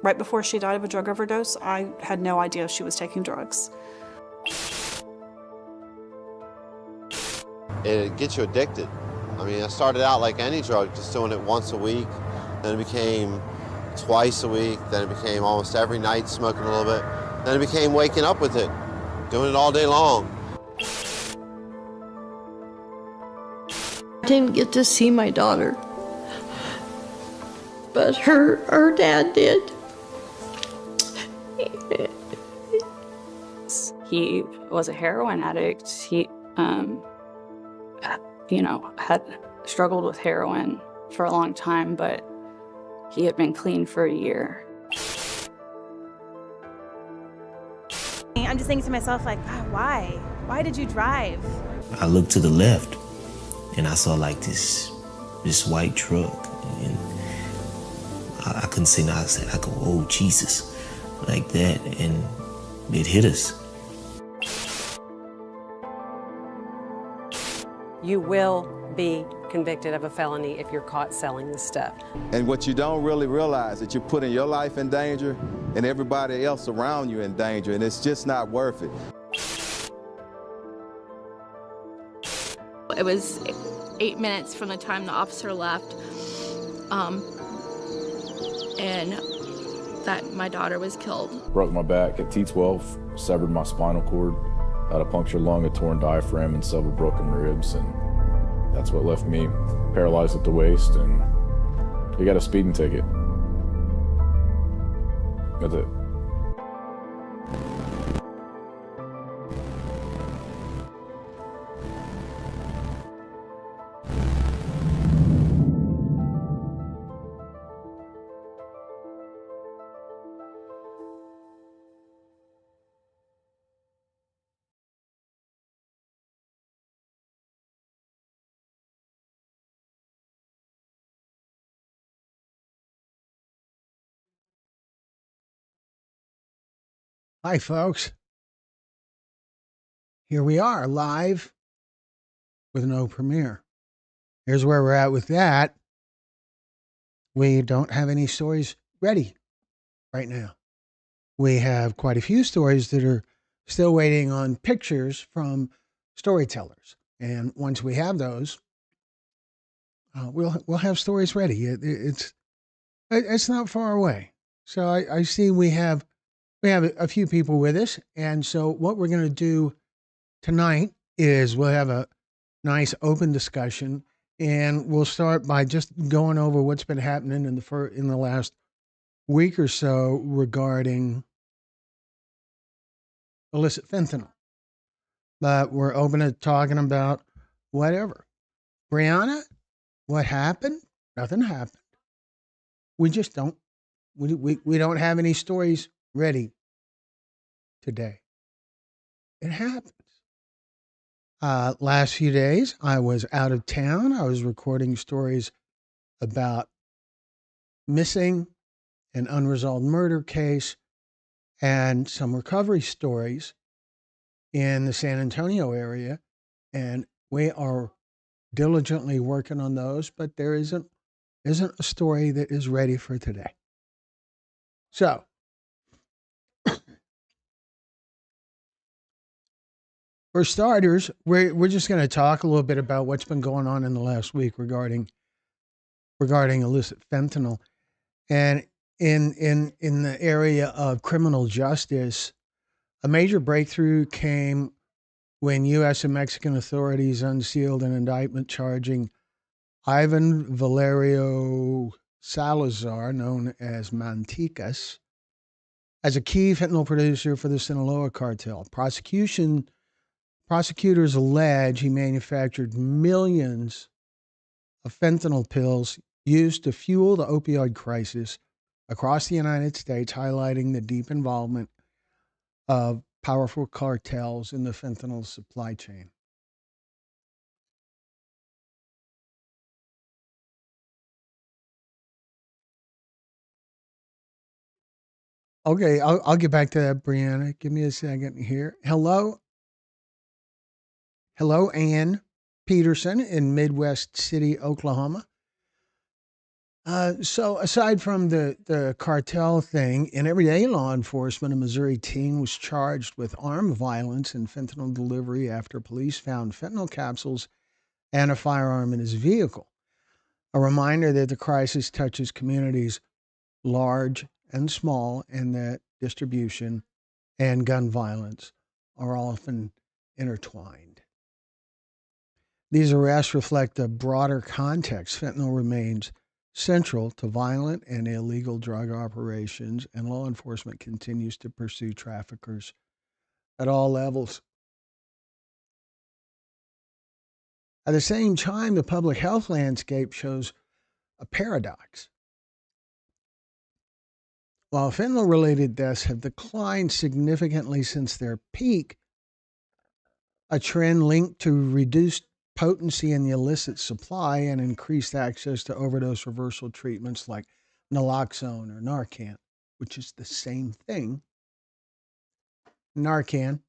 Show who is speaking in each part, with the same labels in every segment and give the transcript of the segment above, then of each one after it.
Speaker 1: Right before she died of a drug overdose, I had no idea she was taking drugs.
Speaker 2: It gets you addicted. I mean, I started out like any drug, just doing it once a week. Then it became twice a week. Then it became almost every night, smoking a little bit. Then it became waking up with it, doing it all day long.
Speaker 3: I didn't get to see my daughter, but her dad did.
Speaker 4: He was a heroin addict. He, had struggled with heroin for a long time, but he had been clean for a year.
Speaker 5: I'm just thinking to myself, like, God, why? Why did you drive?
Speaker 6: I looked to the left, and I saw like this white truck, and I couldn't see nothing. I said, I go, oh, Jesus, like that, and it hit us.
Speaker 7: You will be convicted of a felony if you're caught selling this stuff.
Speaker 8: And what you don't really realize is that you're putting your life in danger and everybody else around you in danger, and it's just not worth it.
Speaker 9: It was 8 minutes from the time the officer left, and that my daughter was killed.
Speaker 10: Broke my back at T12, severed my spinal cord, had a punctured lung, a torn diaphragm, and several broken ribs, and that's what left me paralyzed at the waist, and we got a speeding ticket. That's it.
Speaker 11: Hi, folks. Here we are, live with no premiere. Here's where we're at with that. We don't have any stories ready right now. We have quite a few stories that are still waiting on pictures from storytellers. And once we have those, we'll have stories ready. It's not far away. So I see we have a few people with us, and so what we're going to do tonight is we'll have a nice open discussion, and we'll start by just going over what's been happening in the last week or so regarding illicit fentanyl. But we're open to talking about whatever. Brianna, what happened? Nothing happened. We just don't. We don't have any stories ready today. It happens. Last few days, I was out of town. I was recording stories about missing an unresolved murder case and some recovery stories in the San Antonio area. And we are diligently working on those, but there isn't a story that is ready for today. So, for starters, we're just going to talk a little bit about what's been going on in the last week regarding illicit fentanyl, and in the area of criminal justice, a major breakthrough came when U.S. and Mexican authorities unsealed an indictment charging Ivan Valerio Salazar, known as Manticas, as a key fentanyl producer for the Sinaloa cartel. Prosecutors allege he manufactured millions of fentanyl pills used to fuel the opioid crisis across the United States, highlighting the deep involvement of powerful cartels in the fentanyl supply chain. Okay, I'll get back to that, Brianna. Give me a second here. Hello, Ann Peterson in Midwest City, Oklahoma. So aside from the cartel thing, in everyday law enforcement, a Missouri teen was charged with armed violence and fentanyl delivery after police found fentanyl capsules and a firearm in his vehicle. A reminder that the crisis touches communities large and small, and that distribution and gun violence are often intertwined. These arrests reflect a broader context. Fentanyl remains central to violent and illegal drug operations, and law enforcement continues to pursue traffickers at all levels. At the same time, the public health landscape shows a paradox. While fentanyl-related deaths have declined significantly since their peak, a trend linked to reduced potency in the illicit supply and increased access to overdose reversal treatments like naloxone or Narcan, which is the same thing. Narcan.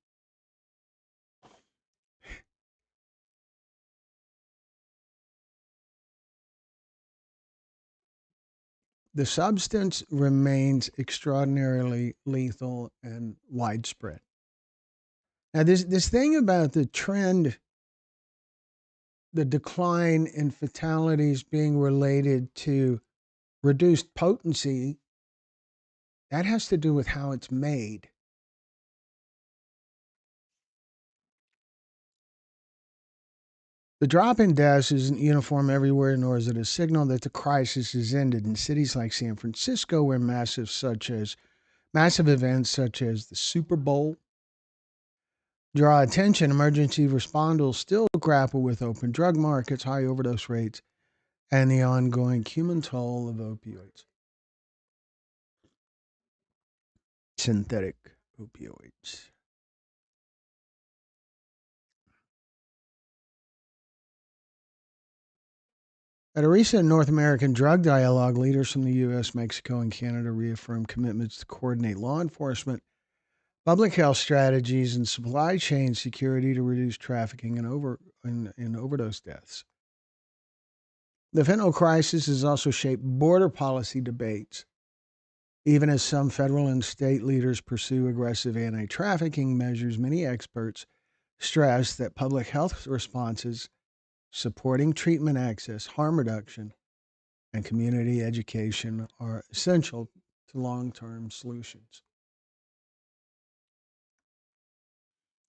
Speaker 11: The substance remains extraordinarily lethal and widespread. Now, this thing about the trend, the decline in fatalities being related to reduced potency, that has to do with how it's made. The drop in deaths isn't uniform everywhere, nor is it a signal that the crisis is ended. In cities like San Francisco, where massive events such as the Super Bowl draw attention, emergency responders still grapple with open drug markets, high overdose rates, and the ongoing human toll of opioids. Synthetic opioids. At a recent North American drug dialogue, leaders from the U.S., Mexico, and Canada reaffirmed commitments to coordinate law enforcement, public health strategies, and supply chain security to reduce trafficking and overdose deaths. The fentanyl crisis has also shaped border policy debates, even as some federal and state leaders pursue aggressive anti-trafficking measures. Many experts stress that public health responses supporting treatment access, harm reduction, and community education are essential to long-term solutions.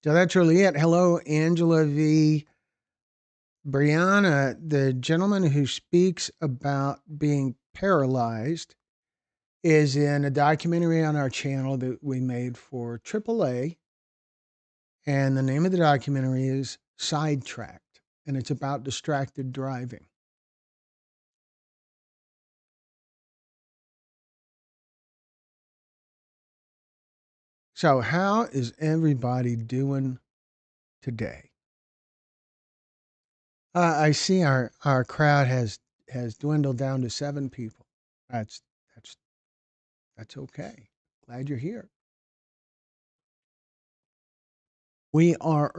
Speaker 11: So that's really it. Hello, Angela V. Brianna, the gentleman who speaks about being paralyzed, is in a documentary on our channel that we made for AAA. And the name of the documentary is Sidetracked, and it's about distracted driving. So how is everybody doing today? I see our crowd has dwindled down to 7 people. That's okay. Glad you're here. We are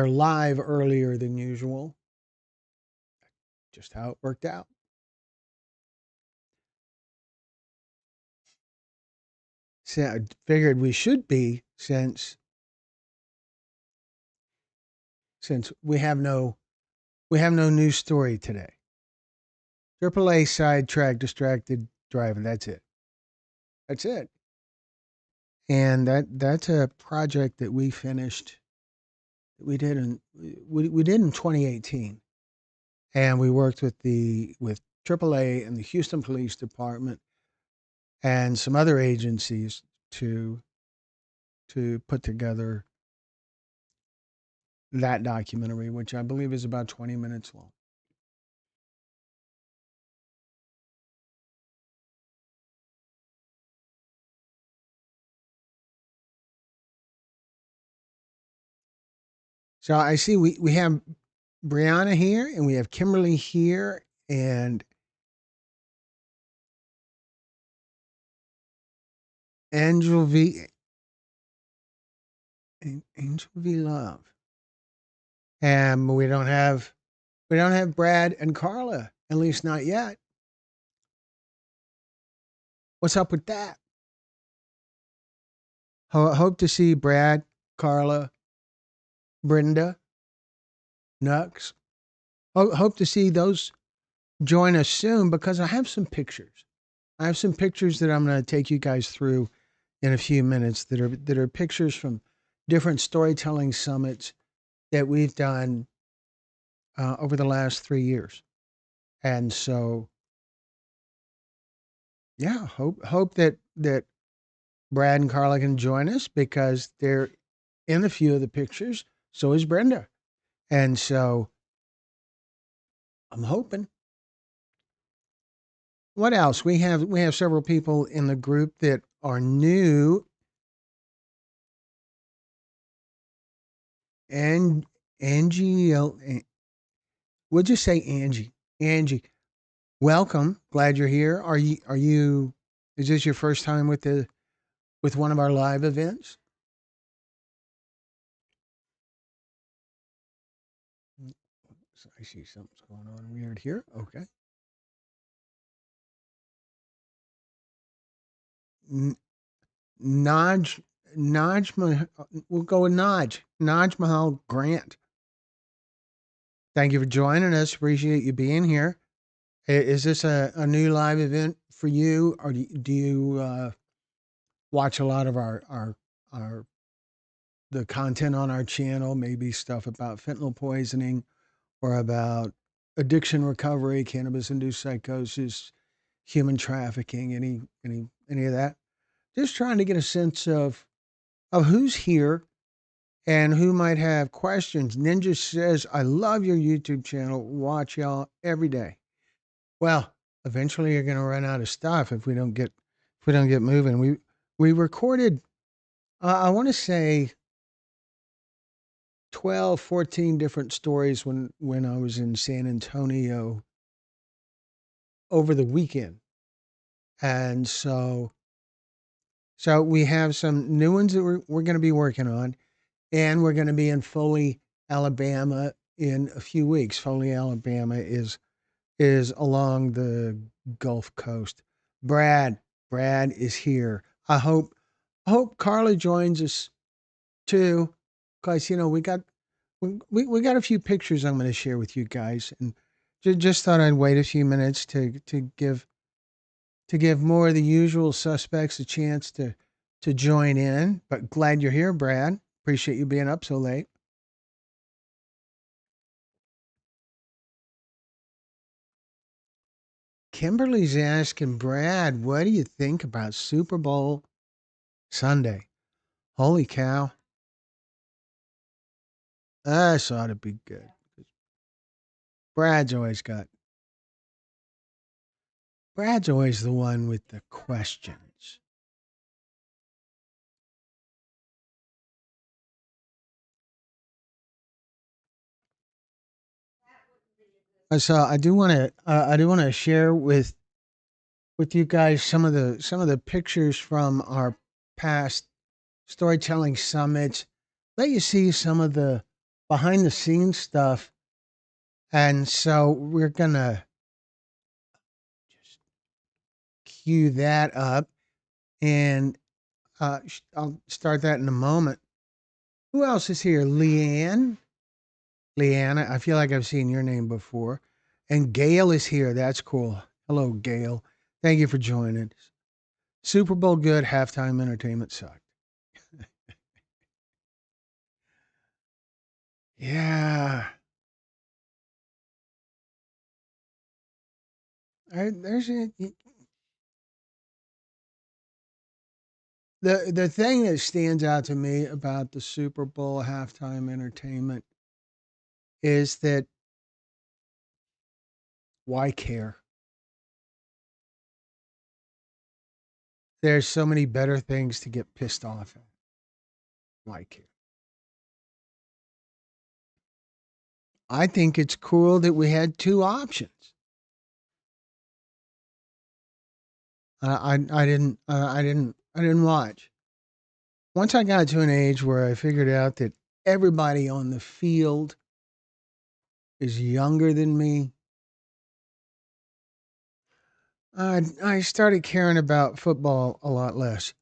Speaker 11: live earlier than usual. Just how it worked out. So I figured we should be since we have no news story today. AAA sidetrack distracted driving. That's it. And that's a project that we finished. We did in 2018, and we worked with AAA and the Houston Police Department and some other agencies to put together that documentary, which I believe is about 20 minutes long. So I see we have Brianna here, and we have Kimberly here, and Angel V. Love. And we don't have Brad and Carla, at least not yet. What's up with that? Hope to see Brad, Carla, Brenda, Nux. Hope to see those join us soon because I have some pictures. I have some pictures that I'm going to take you guys through in a few minutes that are pictures from different storytelling summits that we've done over the last 3 years. And so, yeah, hope that Brad and Carla can join us because they're in a few of the pictures. So is Brenda. And so I'm hoping. What else? We have several people in the group that are new. And Angie, we'll just say Angie. Angie, welcome. Glad you're here. Are you? Is this your first time with one of our live events? I see something's going on weird here. Okay. Naj, we'll go with Naj Mahal Grant. Thank you for joining us. Appreciate you being here. Is this a new live event for you, or do you watch a lot of our the content on our channel? Maybe stuff about fentanyl poisoning, or about addiction recovery, cannabis-induced psychosis, human trafficking, any of that? Just trying to get a sense of who's here and who might have questions. Ninja says, I love your YouTube channel. Watch y'all every day. Well, eventually you're going to run out of stuff if we don't get moving. We recorded, I want to say 12, 14 different stories when I was in San Antonio over the weekend. And so we have some new ones that we're going to be working on, and we're going to be in Foley, Alabama in a few weeks. Foley, Alabama is along the Gulf Coast. Brad is here. I hope Carla joins us too, because we got a few pictures I'm going to share with you guys, and just thought I'd wait a few minutes to give more of the usual suspects a chance to join in. But glad you're here, Brad. Appreciate you being up so late. Kimberly's asking, Brad, what do you think about Super Bowl Sunday? Holy cow. This ought to be good. Brad's always the one with the questions. So I do want to share with you guys some of the pictures from our past storytelling summits. Let you see some of the behind the scenes stuff. And so we're gonna just cue that up, and I'll start that in a moment. Who else is here? Leanne, I feel like I've seen your name before. And Gail is here. That's cool. Hello, Gail. Thank you for joining us. Super Bowl good, halftime entertainment sucked. Yeah. There's the thing that stands out to me about the Super Bowl halftime entertainment is that why care? There's so many better things to get pissed off at. Why care? I think it's cool that we had two options. I didn't watch. Once I got to an age where I figured out that everybody on the field is younger than me, I started caring about football a lot less.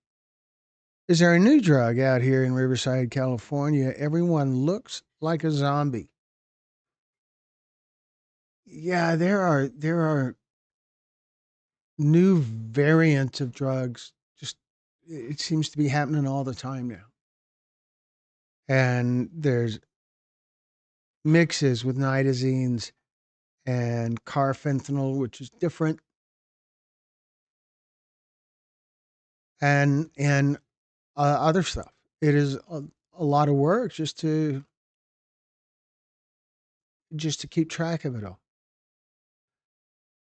Speaker 11: Is there a new drug out here in Riverside, California? Everyone looks like a zombie. Yeah, there are new variants of drugs. Just it seems to be happening all the time now. And there's mixes with nitazines and carfentanil, which is different, and other stuff. It is a lot of work just to keep track of it all.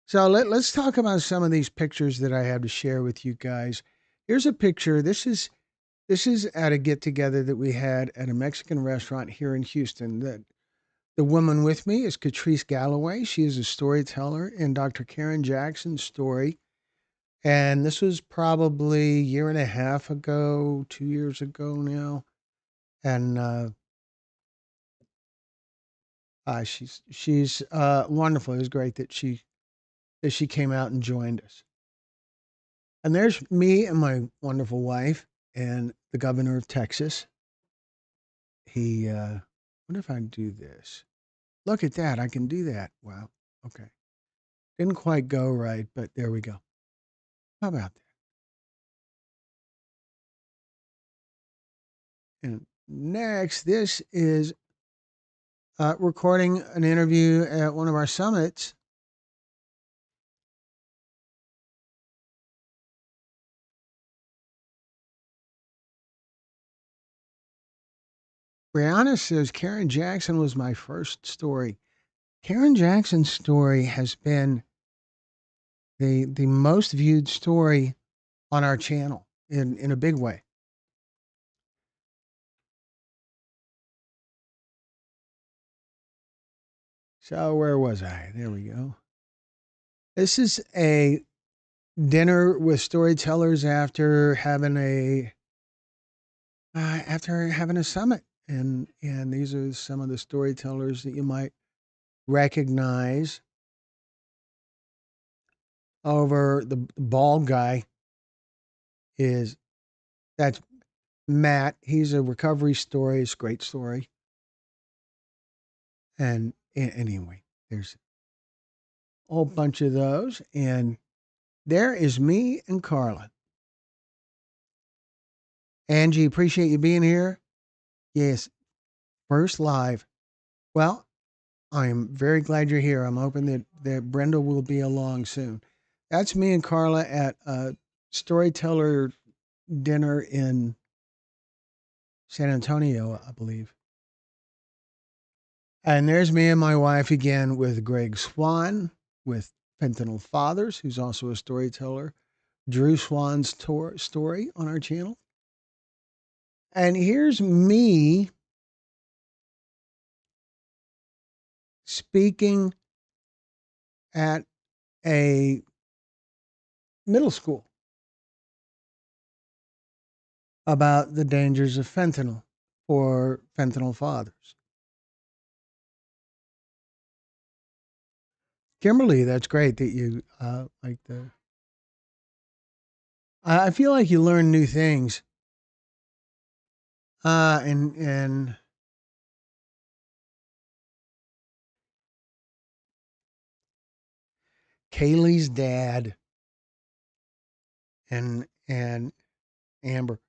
Speaker 11: So let's talk about some of these pictures that I have to share with you guys. Here's a picture. This is at a get together that we had at a Mexican restaurant here in Houston. The woman with me is Catrice Galloway. She is a storyteller in Dr. Karen Jackson's story. And this was probably a year and a half ago, 2 years ago now. And she's wonderful. It was great that she came out and joined us. And there's me and my wonderful wife and the governor of Texas. He, what if I do this? Look at that. I can do that. Wow. Okay. Didn't quite go right, but there we go. How about that? And next, this is recording an interview at one of our summits. Brianna says Karen Jackson was my first story. Karen Jackson's story has been the most viewed story on our channel in a big way. So where was I? There we go. This is a dinner with storytellers after having a summit, and these are some of the storytellers that you might recognize. Over the bald guy that's Matt. He's a recovery story. It's a great story. And anyway, there's a whole bunch of those. And there is me and Carla. Angie, appreciate you being here. Yes, first live. Well, I'm very glad you're here. I'm hoping that Brenda will be along soon. That's me and Carla at a storyteller dinner in San Antonio, I believe. And there's me and my wife again with Greg Swan, with Fentanyl Fathers, who's also a storyteller. Drew Swan's story on our channel. And here's me speaking at a middle school about the dangers of fentanyl for Fentanyl Fathers. Kimberly, that's great that you like the. I feel like you learn new things. And Kaylee's dad and Amber.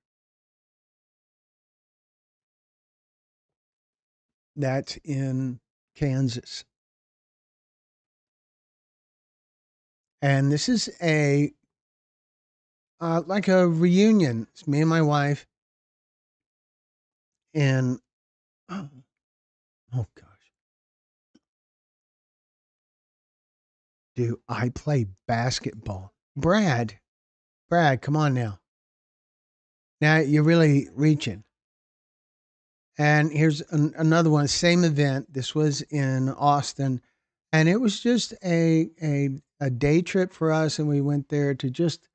Speaker 11: That's in Kansas. And this is a like a reunion. It's me and my wife. And oh gosh. Dude, I play basketball. Brad, come on now. Now you're really reaching. And here's another one, same event. This was in Austin. And it was just a day trip for us. And we went there to just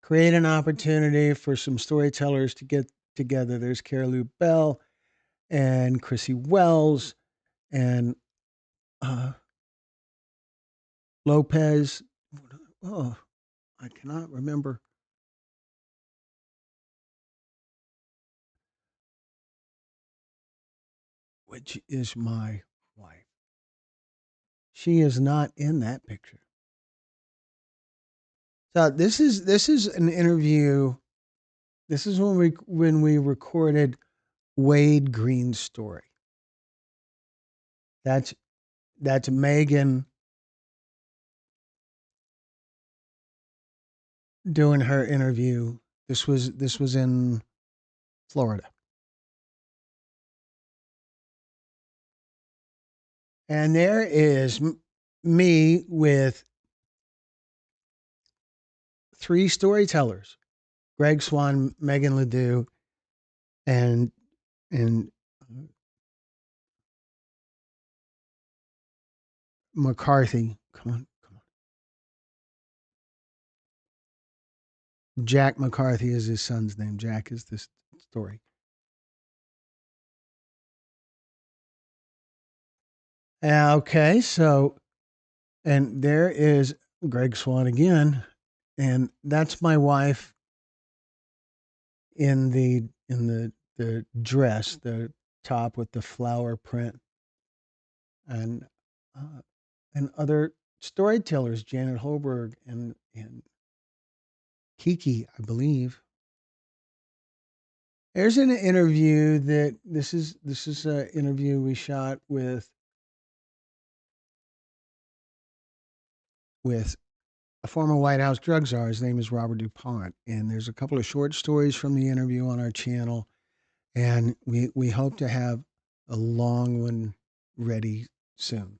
Speaker 11: create an opportunity for some storytellers to get together. There's Carolou Bell and Chrissy Wells and Lopez. Oh, I cannot remember. Which is my wife. She is not in that picture. So this is an interview. This is when we recorded Wade Green's story. That's Megan doing her interview. This was in Florida. And there is me with 3 storytellers: Greg Swan, Megan Ledoux, and McCarthy. Come on. Jack McCarthy is his son's name. Jack is this story. Okay, so, and there is Greg Swan again, and that's my wife in the dress, the top with the flower print, and other storytellers, Janet Holberg and Kiki, I believe. There's an interview that this is an interview we shot with a former White House drug czar. His name is Robert DuPont, and there's a couple of short stories from the interview on our channel, and we hope to have a long one ready soon.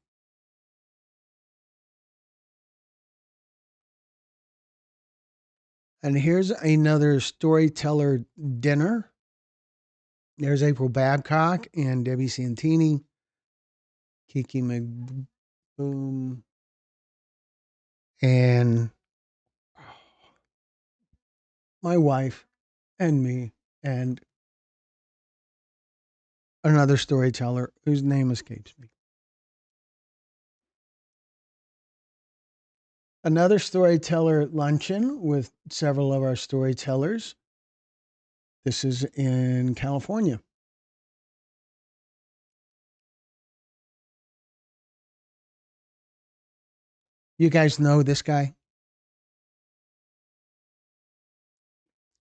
Speaker 11: And here's another storyteller dinner. There's April Babcock and Debbie Santini, Kiki McBoom, and my wife and me and another storyteller whose name escapes me. Another storyteller luncheon with several of our storytellers. This is in California. You guys know this guy?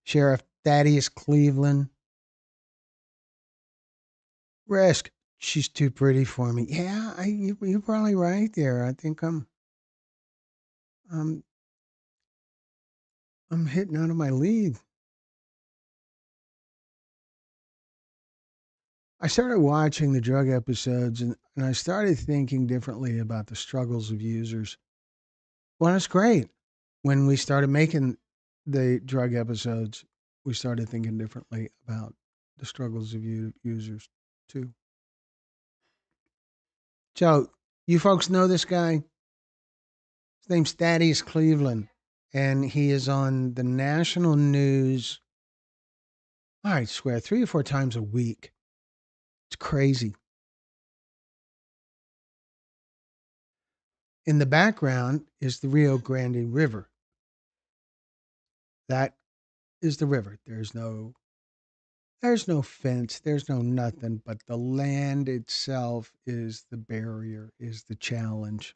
Speaker 11: Sheriff Thaddeus Cleveland. Risk, she's too pretty for me. Yeah, you're probably right there. I think I'm hitting out of my league. I started watching the drug episodes and I started thinking differently about the struggles of users. Well, it's great. When we started making the drug episodes, we started thinking differently about the struggles of users too. So, you folks know this guy? His name's Thaddeus Cleveland, and he is on the national news, I swear, 3 or 4 times a week. It's crazy. In the background is the Rio Grande River. That is the river. There's no fence, there's no nothing, but the land itself is the barrier, is the challenge.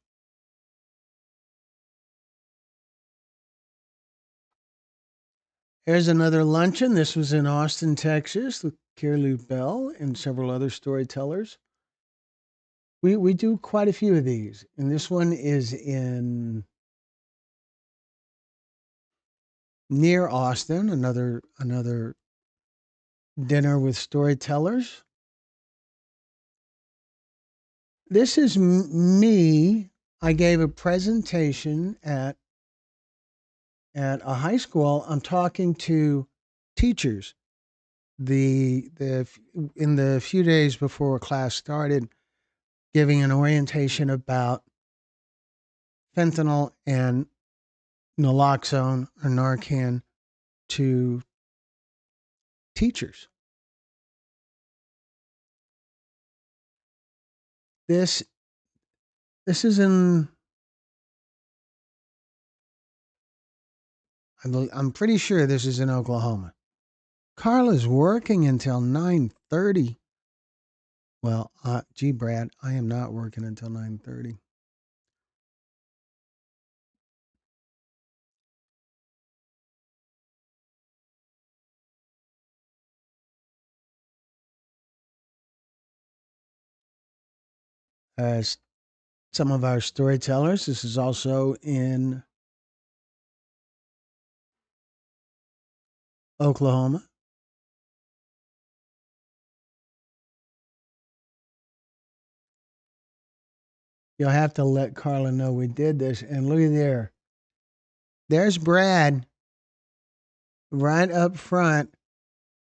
Speaker 11: Here's another luncheon. This was in Austin, Texas, with Carrie Bell and several other storytellers. We do quite a few of these, and this one is in near Austin, another dinner with storytellers. This is me. I gave a presentation at a high school. I'm talking to teachers. In the few days before class started, giving an orientation about fentanyl and naloxone or Narcan to teachers. This is in I'm pretty sure this is in Oklahoma. Carla's working until 9:30. Well, gee, Brad, I am not working until 9:30. Some of our storytellers. This is also in Oklahoma. You'll have to let Carla know we did this. And look at there. There's Brad right up front,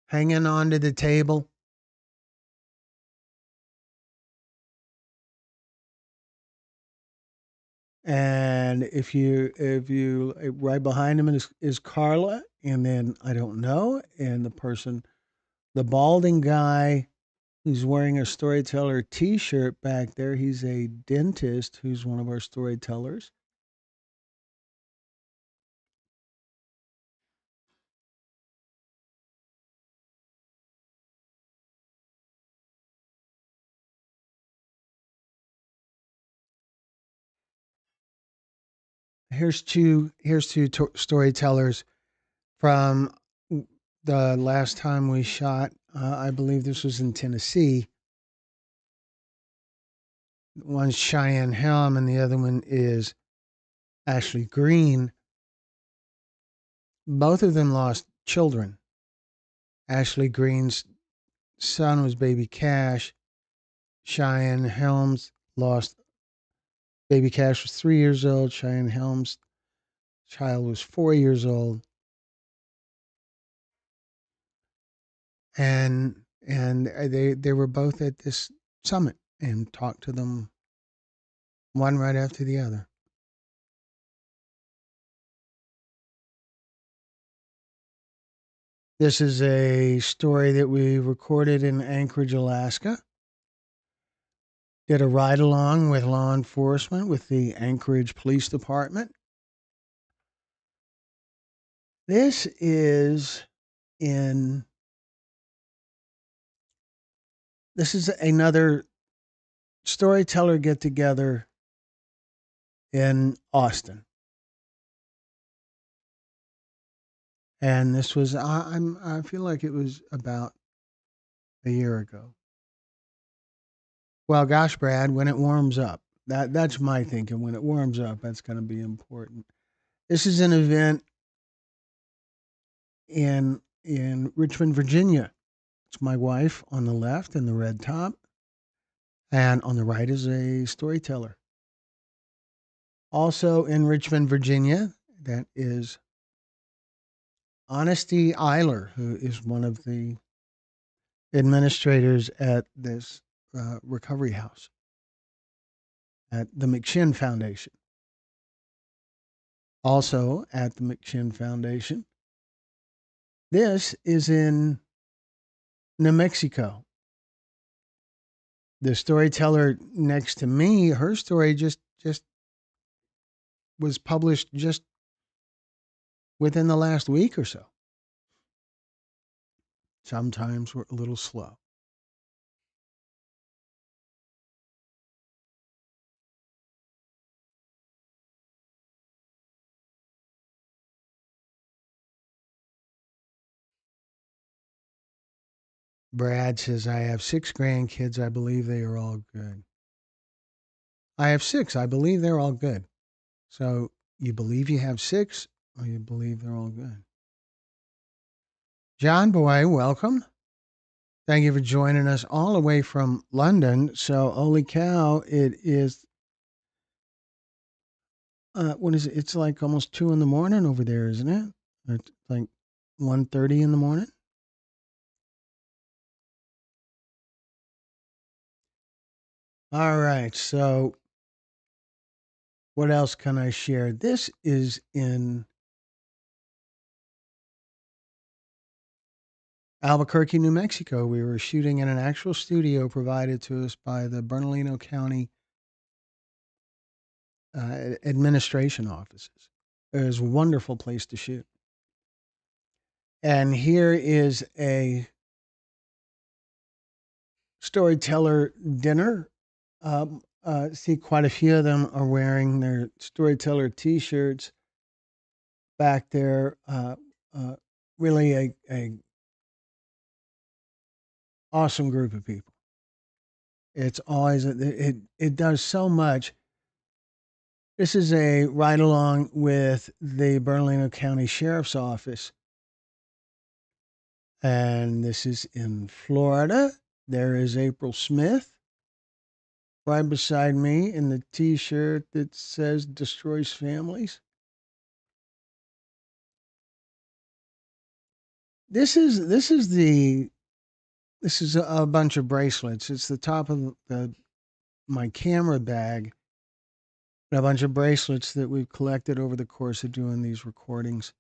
Speaker 11: hanging onto the table. And if you right behind him is Carla, and then I don't know, and the balding guy who's wearing a storyteller T-shirt back there, he's a dentist who's one of our storytellers. Here's two storytellers from the last time we shot. I believe this was in Tennessee. One's Cheyenne Helm, and the other one is Ashley Green. Both of them lost children. Ashley Green's son was baby Cash. Cheyenne Helms lost baby Cash was 3 years old. Cheyenne Helms' child was 4 years old. And they were both at this summit and talked to them one right after the other. This is a story that we recorded in Anchorage, Alaska. Did a ride along with law enforcement with the Anchorage Police Department. This is another storyteller get together in Austin. And this was I feel like it was about a year ago. Well, gosh, Brad, when it warms up. That's my thinking. When it warms up, that's going to be important. This is an event in Richmond, Virginia. It's my wife on the left in the red top, and on the right is a storyteller. Also in Richmond, Virginia, that is Honesty Eiler, who is one of the administrators at this recovery house at the McShin Foundation. Also at the McShin Foundation. This is in New Mexico. The storyteller next to me, her story just was published just within the last week or so. Sometimes we're a little slow. Brad says, I have 6 grandkids. I believe they are all good. I have 6. I believe they're all good. So you believe you have 6, or you believe they're all good? John Boy, welcome. Thank you for joining us all the way from London. So, holy cow, it is, what is it? It's like almost 2 in the morning over there, isn't it? It's like 1:30 in the morning. All right, so what else can I share? This is in Albuquerque, New Mexico. We were shooting in an actual studio provided to us by the Bernalillo County administration offices. It was a wonderful place to shoot. And here is a storyteller dinner. See, quite a few of them are wearing their storyteller T-shirts back there. Really a awesome group of people. It's always it does so much. This is a ride along with the Bernalillo County Sheriff's Office, and this is in Florida. There is April Smith right beside me in the T-shirt that says "Destroys Families." This is a bunch of bracelets. It's the top of my camera bag. A bunch of bracelets that we've collected over the course of doing these recordings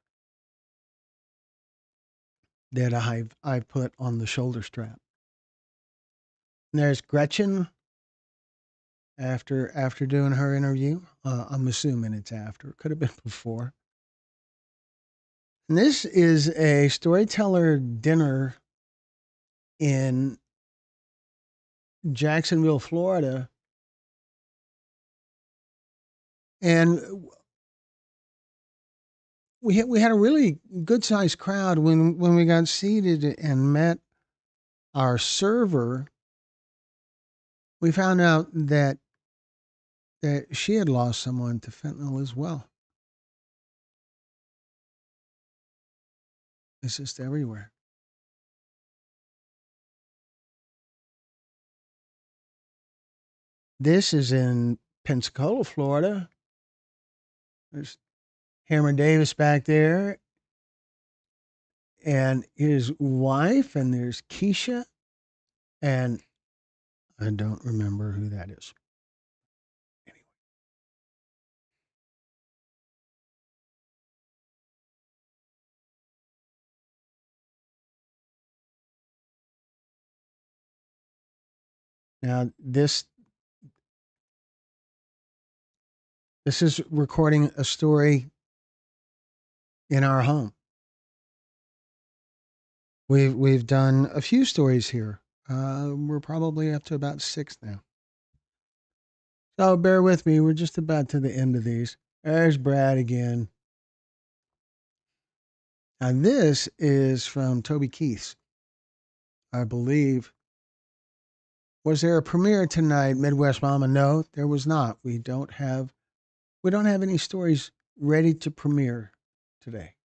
Speaker 11: that I've put on the shoulder strap. And there's Gretchen after doing her interview. I'm assuming it's after. It could have been before. And this is a storyteller dinner in Jacksonville, Florida. And we had a really good sized crowd when we got seated and met our server. We found out that she had lost someone to fentanyl as well. It's just everywhere. This is in Pensacola, Florida. There's Hammer Davis back there and his wife, and there's Keisha, and I don't remember who that is. Anyway. Now this is recording a story in our home. We've done a few stories here. We're probably up to about 6 now. So bear with me. We're just about to the end of these. There's Brad again. And this is from Toby Keith's, I believe. Was there a premiere tonight, Midwest Mama? No, there was not. We don't have any stories ready to premiere today.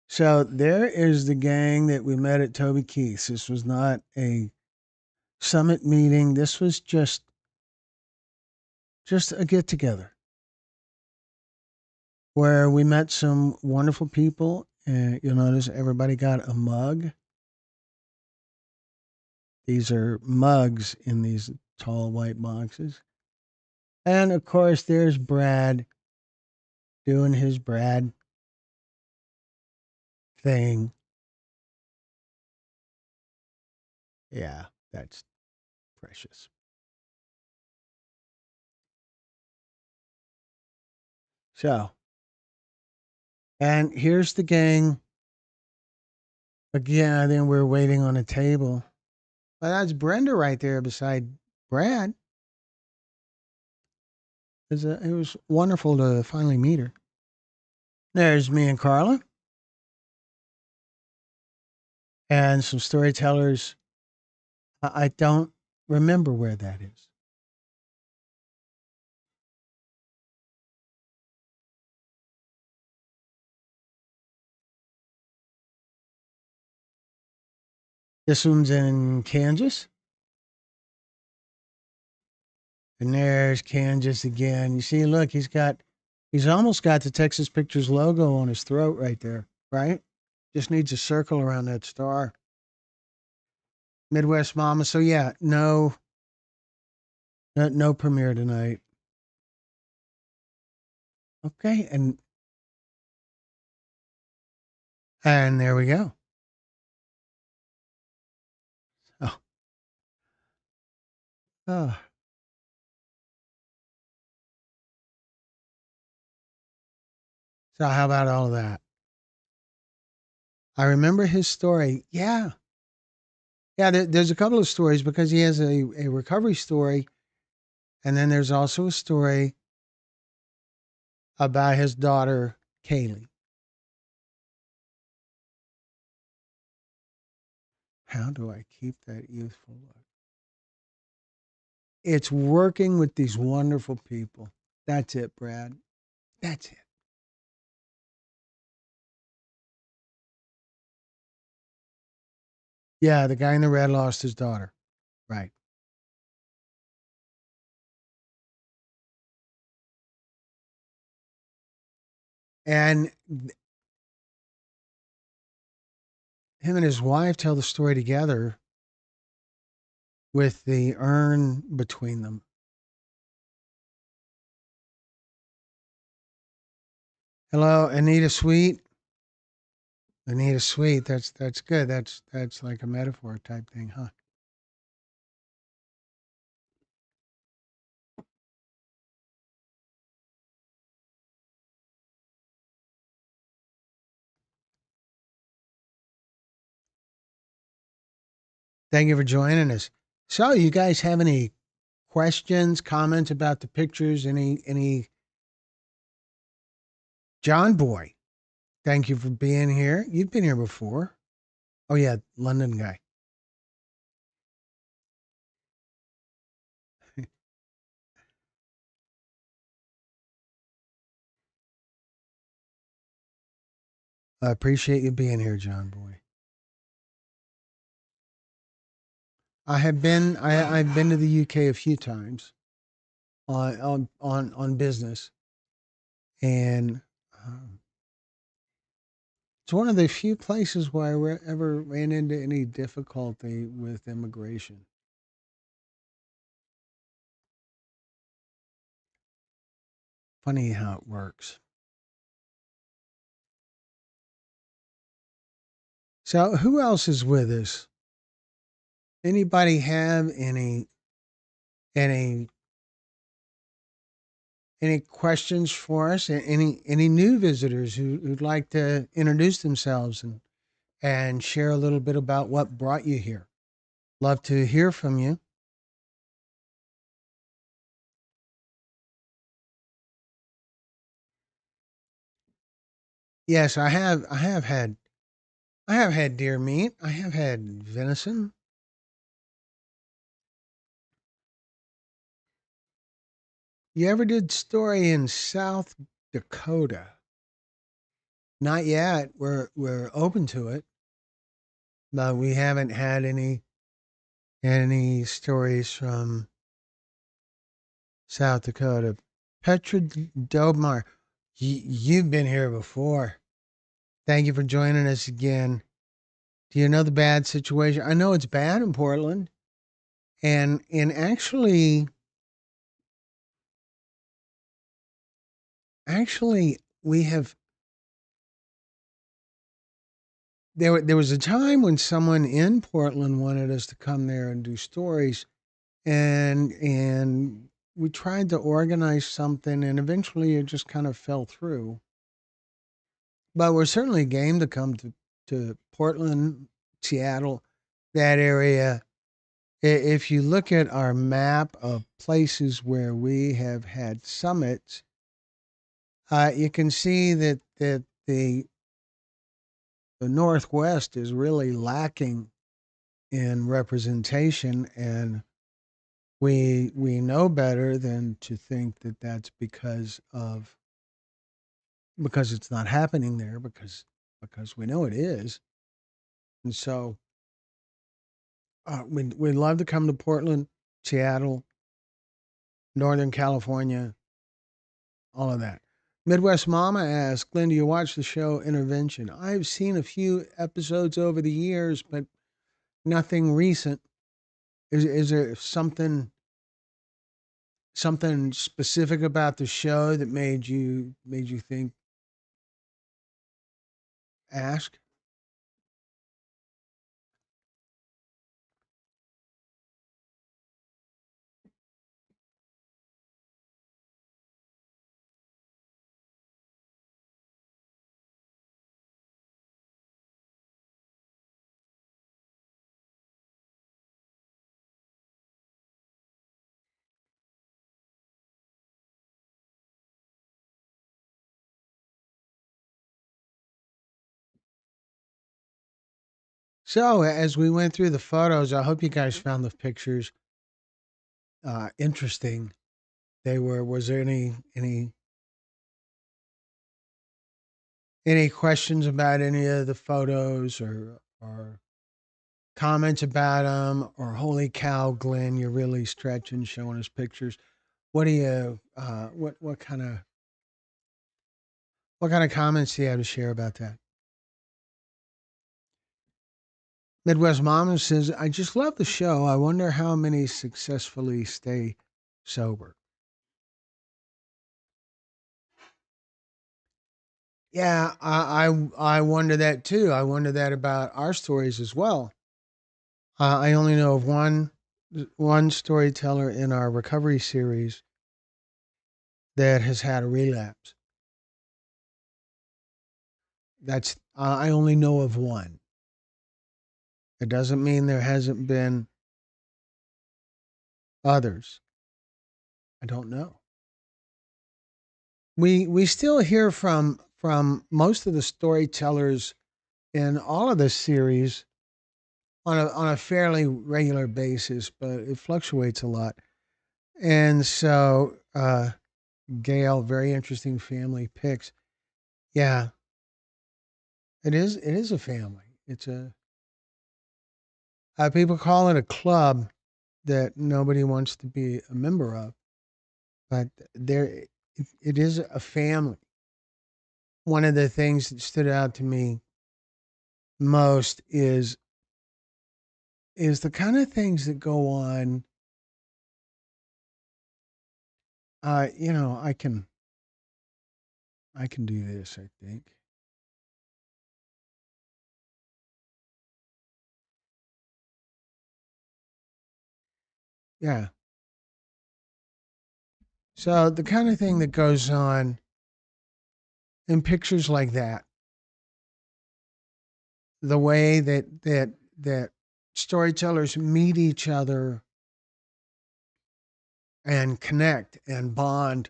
Speaker 11: So there is the gang that we met at Toby Keith's. This was not a summit meeting. This was just a get together where we met some wonderful people. And you'll notice everybody got a mug. These are mugs in these tall white boxes. And of course, there's Brad doing his Brad thing. Yeah, that's precious. So, and here's the gang. Again, I think we're waiting on a table. Well, that's Brenda right there beside Brad. It was wonderful to finally meet her. There's me and Carla. And some storytellers. I don't remember where that is. This one's in Kansas. And there's Kansas again. You see, look, he's almost got the Texas Pictures logo on his throat right there, right? Just needs a circle around that star. Midwest Mama. So yeah, no premiere tonight. Okay, and there we go. Oh. So how about all of that? I remember his story. Yeah. Yeah, there's a couple of stories because he has a recovery story. And then there's also a story about his daughter, Kaylee. How do I keep that youthful look? It's working with these wonderful people. That's it, Brad. That's it. Yeah, the guy in the red lost his daughter. Right. And him and his wife tell the story together with the urn between them. Hello, Anita Sweet. Anita Sweet. That's good. That's like a metaphor type thing, huh? Thank you for joining us. So, you guys have any questions, comments about the pictures? Any John Boy? Thank you for being here. You've been here before. Oh yeah, London guy. I appreciate you being here, John Boy. I've been to the UK a few times on business, and it's one of the few places where I ever ran into any difficulty with immigration. Funny how it works. So, who else is with us? Anybody have any any questions for us? Any new visitors who'd like to introduce themselves and share a little bit about what brought you here? Love to hear from you. Yes, I have had deer meat. I have had venison. You ever did story in South Dakota? Not yet. We're open to it, but we haven't had any stories from South Dakota. Petra Dobmar, you've been here before. Thank you for joining us again. Do you know the bad situation? I know it's bad in Portland, and actually we have. There was a time when someone in Portland wanted us to come there and do stories, and we tried to organize something, and eventually it just kind of fell through. But we're certainly game to come to Portland, Seattle, that area. If you look at our map of places where we have had summits, you can see that the Northwest is really lacking in representation, and we know better than to think that that's because it's not happening there, because we know it is. And so we'd love to come to Portland, Seattle, Northern California, all of that. Midwest Mama asks, Glenn, do you watch the show Intervention? I've seen a few episodes over the years, but nothing recent. Is there something specific about the show that made you think, ask? So as we went through the photos, I hope you guys found the pictures interesting. Was there any questions about any of the photos or comments about them, or holy cow, Glenn, you're really stretching showing us pictures. What do you what kind of comments do you have to share about that? Midwest Mama says, I just love the show. I wonder how many successfully stay sober. Yeah, I wonder that too. I wonder that about our stories as well. I only know of one storyteller in our recovery series that has had a relapse. That's I only know of one. It doesn't mean there hasn't been others. I don't know. We still hear from most of the storytellers in all of this series on a fairly regular basis, but it fluctuates a lot. And so, Gail, very interesting family picks. Yeah, it is. It is a family. It's a people call it a club that nobody wants to be a member of, but it is a family. One of the things that stood out to me most is the kind of things that go on. I can do this, I think. Yeah. So the kind of thing that goes on in pictures like that, the way that storytellers meet each other and connect and bond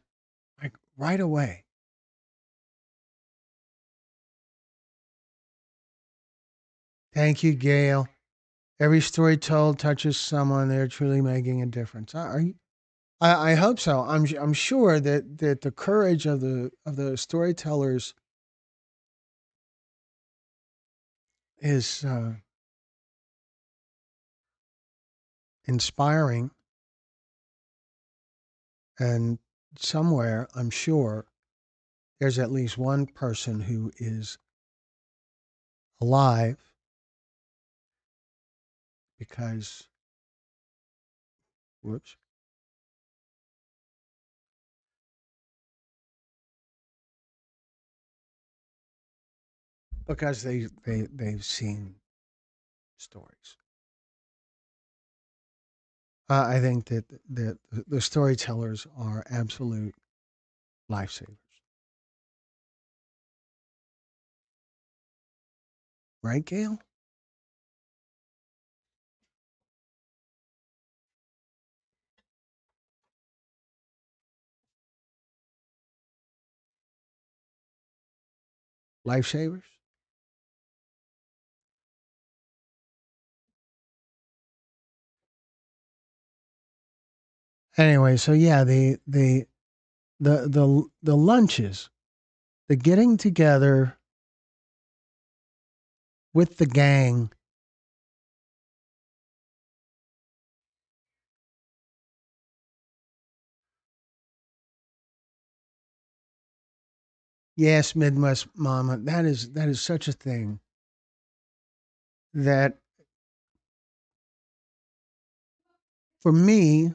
Speaker 11: like right away. Thank you, Gail. Every story told touches someone. They're truly making a difference. I hope so. I'm sure that the courage of the storytellers is inspiring, and somewhere I'm sure there's at least one person who is alive because, whoops, because they've seen stories. I think that the storytellers are absolute lifesavers. Right, Gail? Lifesavers? Anyway, so yeah, the lunches, the getting together with the gang. Yes, Midwest Mama, that is such a thing that for me,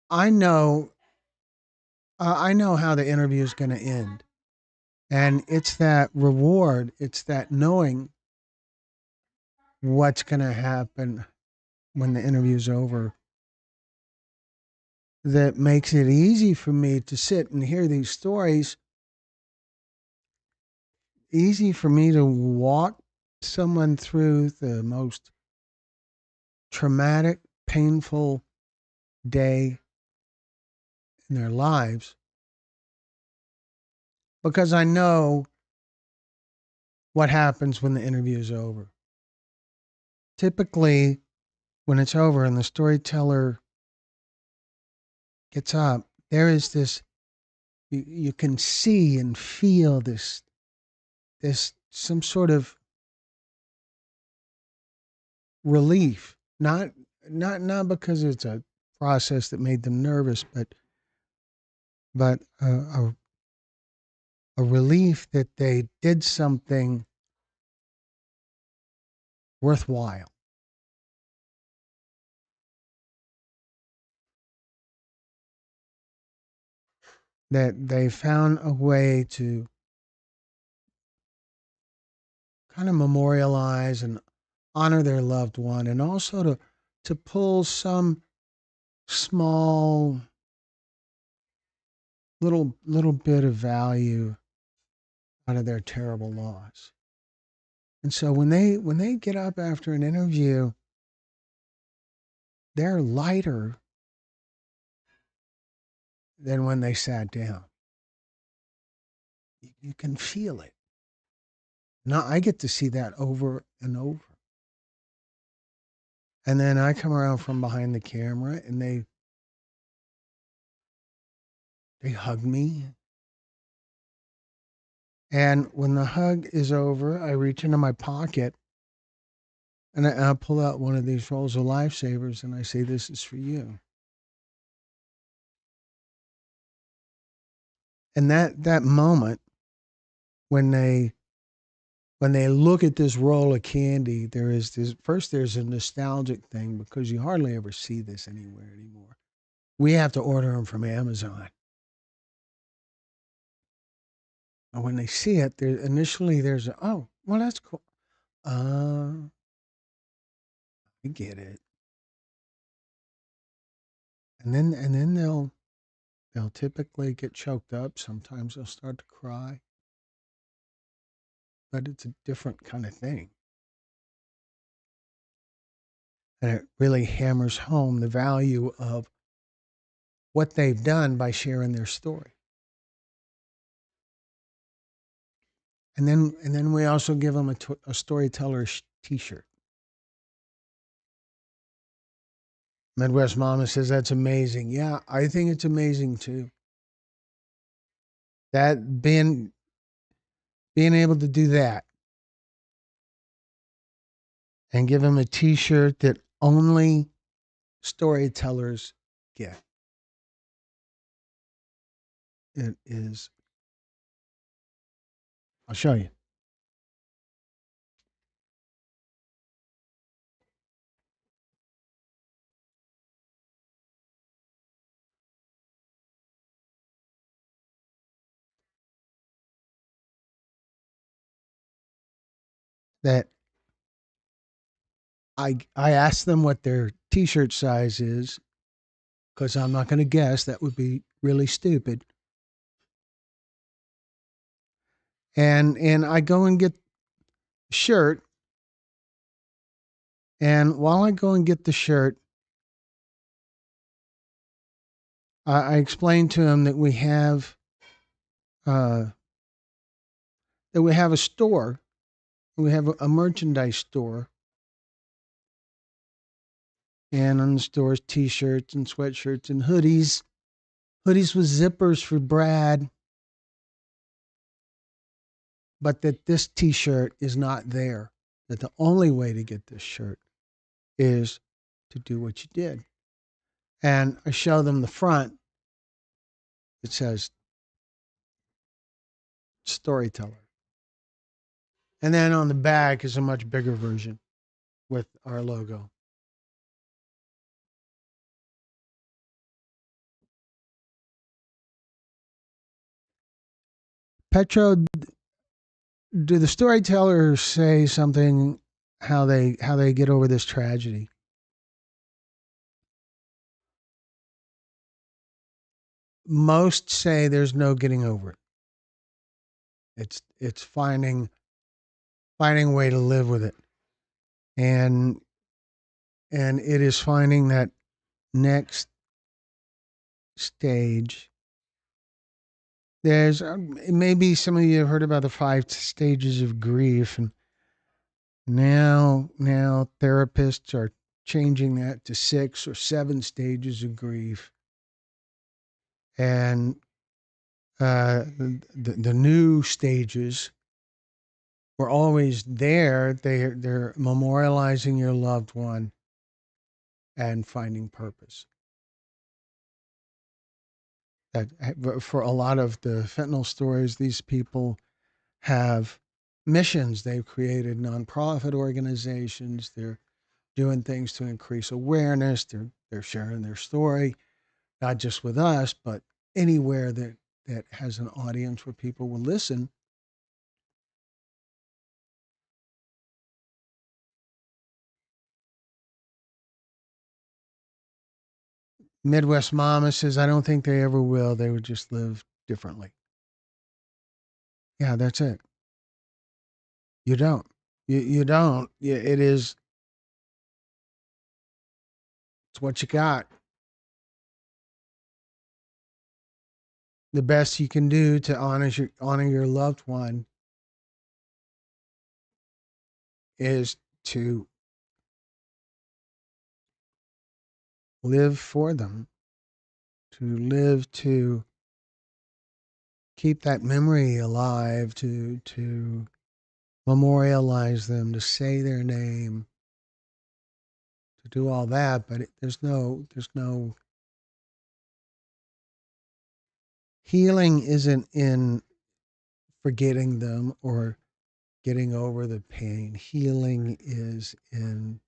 Speaker 11: I know how the interview is going to end. And it's that reward, it's that knowing what's going to happen when the interview's over that makes it easy for me to sit and hear these stories, easy for me to walk someone through the most traumatic, painful day in their lives, because I know what happens when the interview is over. Typically, when it's over and the storyteller gets up, there is this, you can see and feel this some sort of relief, not because it's a process that made them nervous, but a relief that they did something worthwhile. That they found a way to kind of memorialize and honor their loved one, and also to pull some small little bit of value out of their terrible loss. And so when they get up after an interview, they're lighter than when they sat down. You can feel it. Now I get to see that over and over. And then I come around from behind the camera and they hug me. And when the hug is over, I reach into my pocket and I pull out one of these rolls of Lifesavers and I say, "This is for you." And that moment when they look at this roll of candy, there's a nostalgic thing because you hardly ever see this anywhere anymore. We have to order them from Amazon. And when they see it, there's oh, well, that's cool. I get it. And then they'll typically get choked up. Sometimes they'll start to cry. But it's a different kind of thing. And it really hammers home the value of what they've done by sharing their story. And then we also give them a storyteller T-shirt. Midwest Mama says, "That's amazing." Yeah, I think it's amazing too. That being able to do that and give them a T-shirt that only storytellers get. It is. I'll show you. That I asked them what their T-shirt size is because I'm not going to guess. That would be really stupid. And I go and get the shirt. And while I go and get the shirt, I explain to him that we have a store. We have a merchandise store. And on the store's T-shirts and sweatshirts and hoodies. Hoodies with zippers for Brad. But that this T-shirt is not there. That the only way to get this shirt is to do what you did. And I show them the front. It says storyteller. And then on the back is a much bigger version with our logo. Petro, do the storytellers say something how they get over this tragedy? Most say there's no getting over it. It's finding a way to live with it. And it is finding that next stage There's maybe some of you have heard about the 5 stages of grief, and now therapists are changing that to 6 or 7 stages of grief. And the new stages were always there. They're memorializing your loved one and finding purpose. That for a lot of the fentanyl stories, these people have missions. They've created nonprofit organizations. They're doing things to increase awareness. They're sharing their story, not just with us, but anywhere that has an audience where people will listen. Midwest Mama says, I don't think they ever will. They would just live differently. Yeah, that's it. You don't. You don't. It is. It's what you got. The best you can do to honor your loved one is to live for them, to live to keep that memory alive, to memorialize them, to say their name, to do all that. But there's no healing isn't in forgetting them or getting over the pain. Healing is in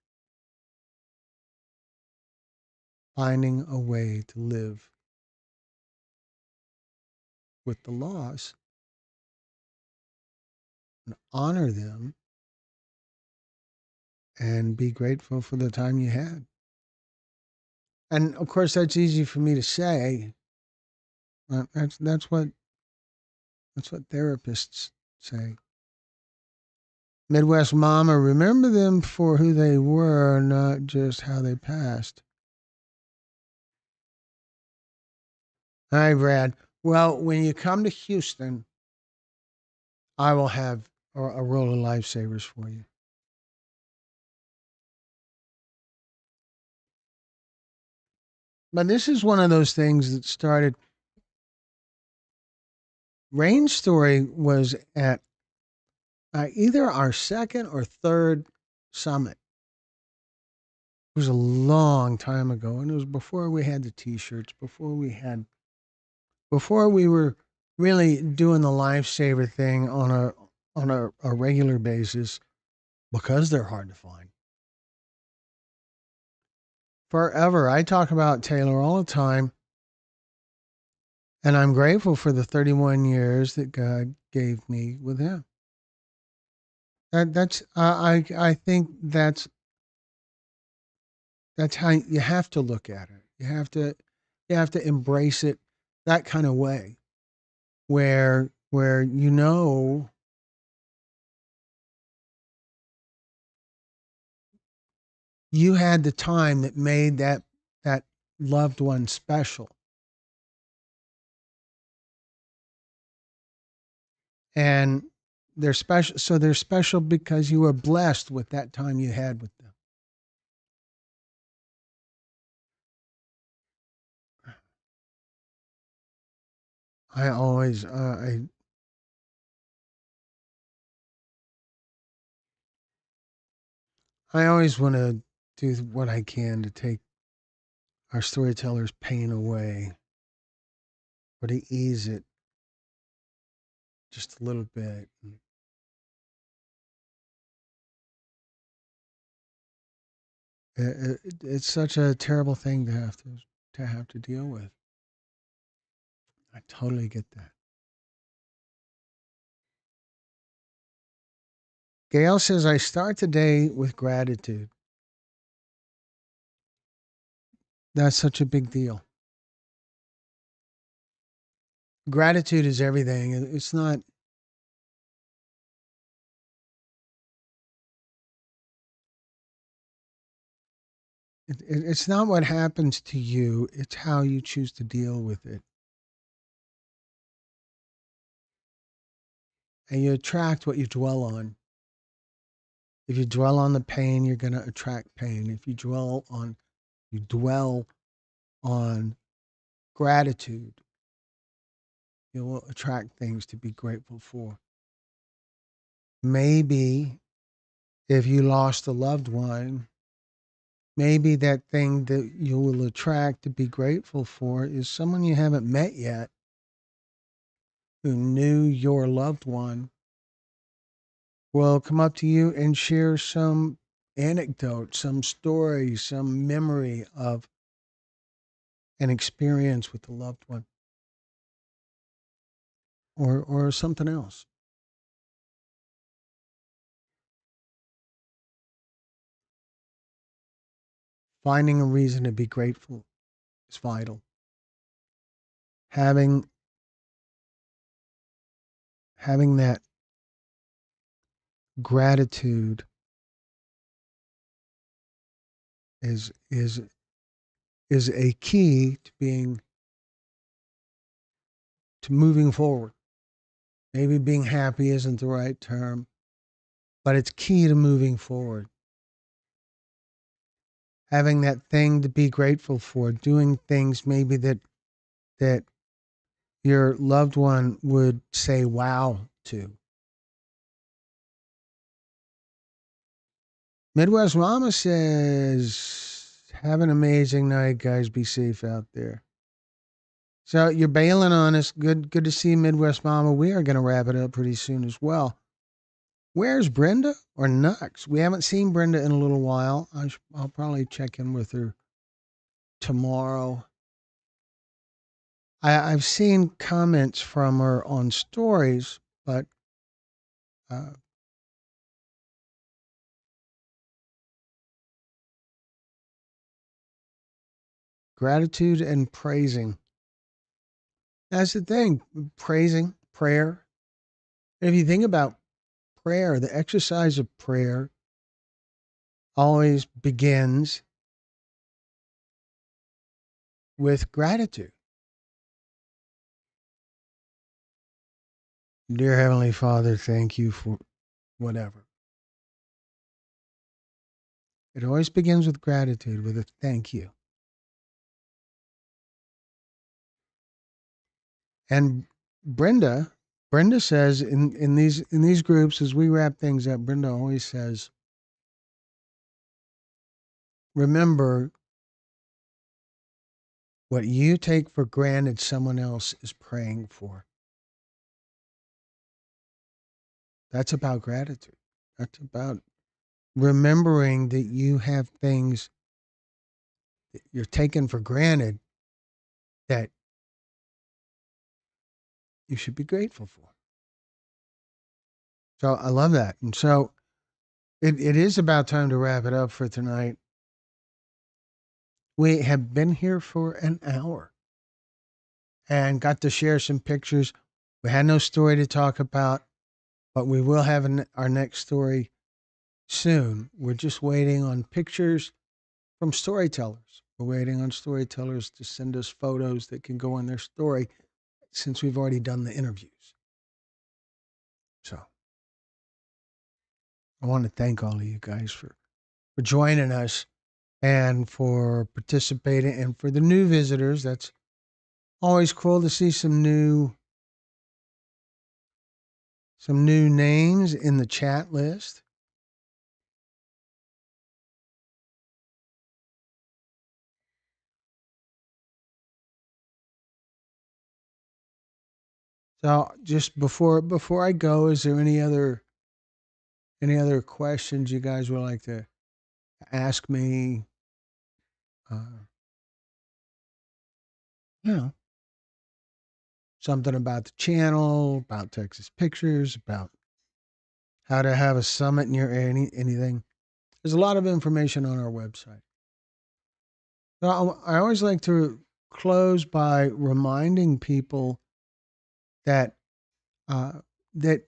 Speaker 11: finding a way to live with the loss and honor them and be grateful for the time you had. And of course, that's easy for me to say. That's what therapists say. Midwest Mama, remember them for who they were, not just how they passed. Hi, Brad. Well, when you come to Houston, I will have a roll of lifesavers for you. But this is one of those things that started. Rain's story was at either our second or third summit. It was a long time ago, and it was before we had the T-shirts, before we were really doing the lifesaver thing on a regular basis, because they're hard to find. Forever, I talk about Taylor all the time, and I'm grateful for the 31 years that God gave me with him. I think that's how you have to look at it. You have to embrace it that kind of way, where you know you had the time that made that loved one special. And they're special. So they're special because you were blessed with that time you had with them. I always, I always want to do what I can to take our storytellers' pain away, or to ease it just a little bit. It's such a terrible thing to have to deal with. I totally get that. Gail says, I start the day with gratitude. That's such a big deal. Gratitude is everything. It's not. It's not what happens to you. It's how you choose to deal with it. and you attract what you dwell on. If you dwell on the pain, you're going to attract pain. If you dwell on gratitude, you will attract things to be grateful for. Maybe if you lost a loved one, maybe that thing that you will attract to be grateful for is someone you haven't met yet who knew your loved one will come up to you and share some anecdote, some story, some memory of an experience with the loved one or something else. Finding a reason to be grateful is vital. Having that gratitude is a key to moving forward. Maybe being happy isn't the right term, but it's key to moving forward. Having that thing to be grateful for, doing things maybe that your loved one would say wow to. Midwest Mama says, have an amazing night, guys. Be safe out there. So you're bailing on us. Good to see you, Midwest Mama. We are going to wrap it up pretty soon as well. Where's Brenda or Nux? We haven't seen Brenda in a little while. I'll probably check in with her tomorrow. I've seen comments from her on stories, but gratitude and praising. That's the thing. Praising, prayer. If you think about prayer, the exercise of prayer always begins with gratitude. Dear Heavenly Father, thank you for whatever. It always begins with gratitude, with a thank you. And Brenda says in these groups, as we wrap things up, Brenda always says, remember, what you take for granted someone else is praying for. That's about gratitude. That's about remembering that you have things that you're taking for granted that you should be grateful for. So I love that. And so it is about time to wrap it up for tonight. We have been here for an hour and got to share some pictures. We had no story to talk about, but we will have our next story soon. We're just waiting on pictures from storytellers. We're waiting on storytellers to send us photos that can go in their story since we've already done the interviews. So I want to thank all of you guys for joining us and for participating, and for the new visitors. That's always cool to see some new names in the chat list. So just before I go, is there any other questions you guys would like to ask me? Something about the channel, about Texas Pictures, about how to have a summit near anything. There's a lot of information on our website. So I always like to close by reminding people that that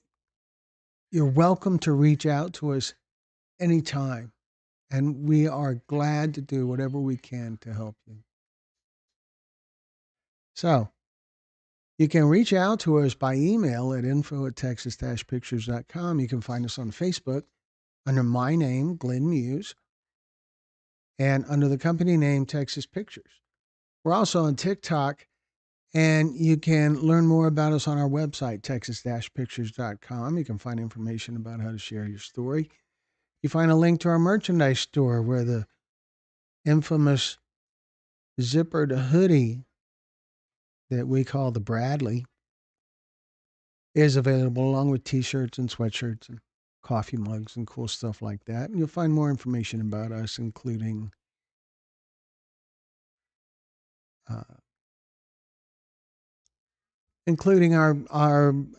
Speaker 11: you're welcome to reach out to us anytime, and we are glad to do whatever we can to help you. So You can reach out to us by email at info@texas-pictures.com. You can find us on Facebook under my name, Glenn Muse, and under the company name Texas Pictures. We're also on TikTok, and you can learn more about us on our website, texas-pictures.com. You can find information about how to share your story. You find a link to our merchandise store where the infamous zippered hoodie that we call the Bradley is available, along with t-shirts and sweatshirts and coffee mugs and cool stuff like that. And you'll find more information about us, including our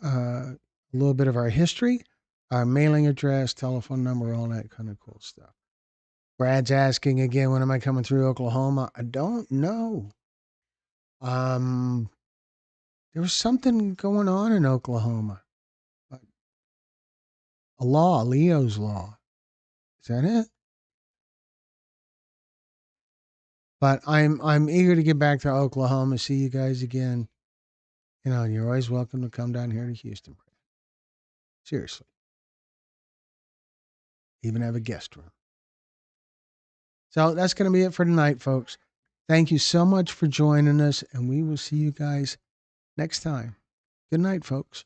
Speaker 11: a little bit of our history, our mailing address, telephone number, all that kind of cool stuff. Brad's asking again, when am I coming through Oklahoma? I don't know. There was something going on in Oklahoma. A law, Leo's law. Is that it? But I'm eager to get back to Oklahoma, see you guys again. You know, you're always welcome to come down here to Houston. Seriously. Even have a guest room. So that's going to be it for tonight, folks. Thank you so much for joining us, and we will see you guys next time. Good night, folks.